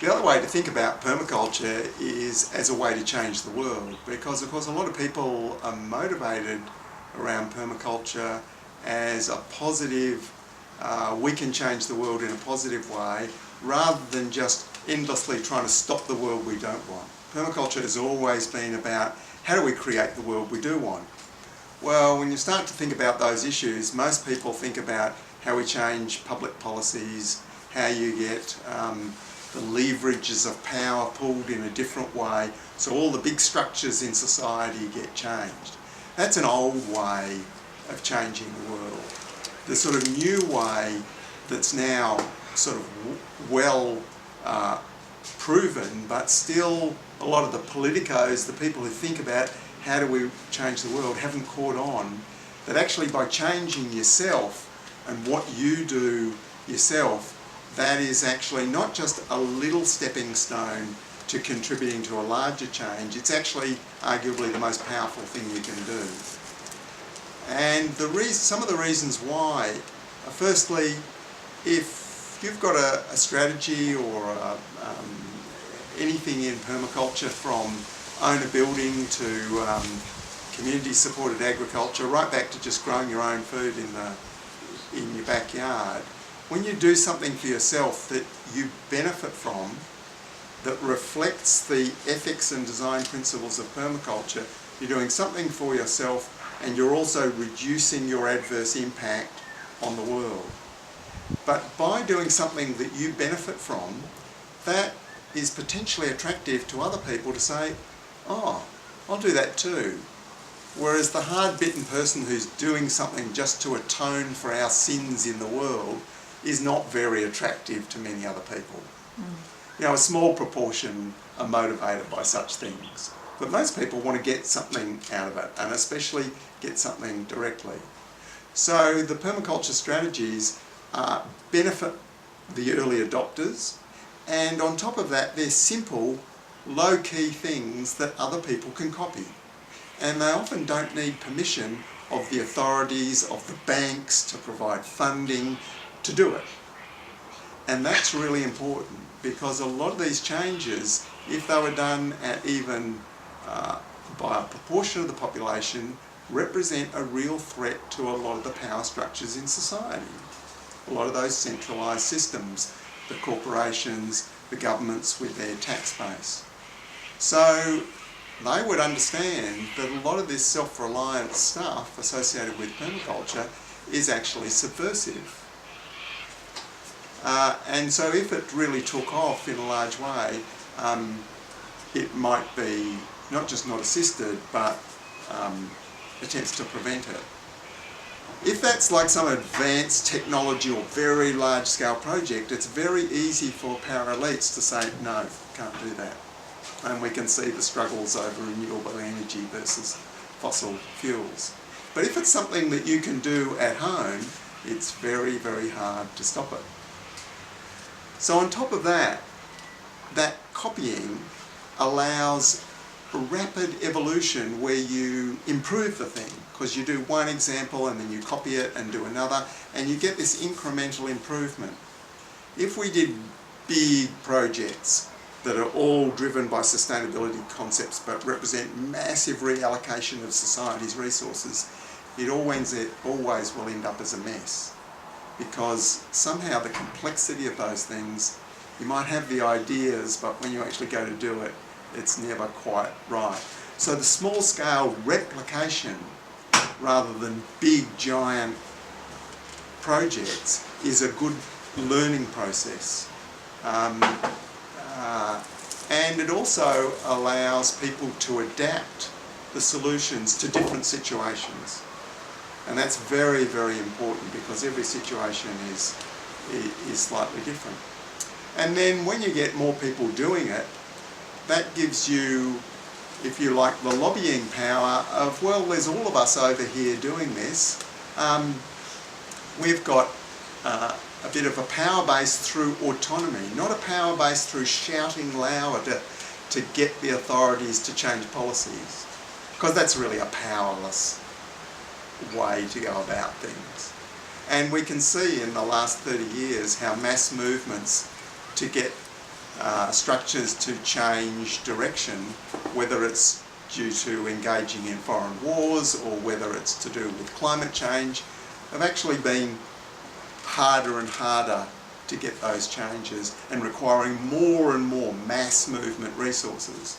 The other way to think about permaculture is as a way to change the world, because of course a lot of people are motivated around permaculture as a positive, we can change the world in a positive way, rather than just endlessly trying to stop the world we don't want. Permaculture has always been about how do we create the world we do want. Well, when you start to think about those issues, most people think about how we change public policies, how you get the leverages of power pulled in a different way, so all the big structures in society get changed. That's an old way of changing the world. The sort of new way that's now sort of well proven, but still a lot of the politicos, the people who think about how do we change the world, haven't caught on that actually by changing yourself and what you do yourself, that is actually not just a little stepping stone to contributing to a larger change, it's actually arguably the most powerful thing you can do. And some of the reasons why are, firstly, if you've got a strategy or anything in permaculture, from owner building to community supported agriculture, right back to just growing your own food in your backyard, when you do something for yourself that you benefit from, that reflects the ethics and design principles of permaculture, you're doing something for yourself and you're also reducing your adverse impact on the world. But by doing something that you benefit from, that is potentially attractive to other people to say, oh, I'll do that too. Whereas the hard-bitten person who's doing something just to atone for our sins in the world is not very attractive to many other people. You know, a small proportion are motivated by such things, but most people want to get something out of it, and especially get something directly. So the permaculture strategies benefit the early adopters, and on top of that, they're simple, low-key things that other people can copy. And they often don't need permission of the authorities, of the banks to provide funding to do it. And that's really important, because a lot of these changes, if they were done at even by a proportion of the population, represent a real threat to a lot of the power structures in society. A lot of those centralised systems, the corporations, the governments with their tax base. So they would understand that a lot of this self-reliant stuff associated with permaculture is actually subversive. And so if it really took off in a large way, it might be not just not assisted, but attempts to prevent it. If that's like some advanced technology or very large-scale project, it's very easy for power elites to say, no, can't do that. And we can see the struggles over renewable energy versus fossil fuels. But if it's something that you can do at home, it's very, very hard to stop it. So on top of that, that copying allows a rapid evolution where you improve the thing, because you do one example and then you copy it and do another, and you get this incremental improvement. If we did big projects that are all driven by sustainability concepts but represent massive reallocation of society's resources, it always will end up as a mess. Because somehow the complexity of those things, you might have the ideas, but when you actually go to do it, it's never quite right. So the small-scale replication, rather than big, giant projects, is a good learning process. And it also allows people to adapt the solutions to different situations. And that's very, very important, because every situation is slightly different. And then when you get more people doing it, that gives you, if you like, the lobbying power of, well, there's all of us over here doing this. We've got a bit of a power base through autonomy, not a power base through shouting louder to get the authorities to change policies, because that's really a powerless way to go about things. And we can see in the last 30 years how mass movements to get structures to change direction, whether it's due to engaging in foreign wars or whether it's to do with climate change, have actually been harder and harder to get those changes and requiring more and more mass movement resources.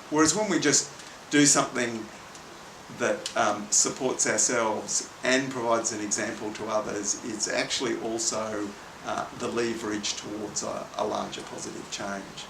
Whereas when we just do something that supports ourselves and provides an example to others, it's actually also the leverage towards a larger positive change.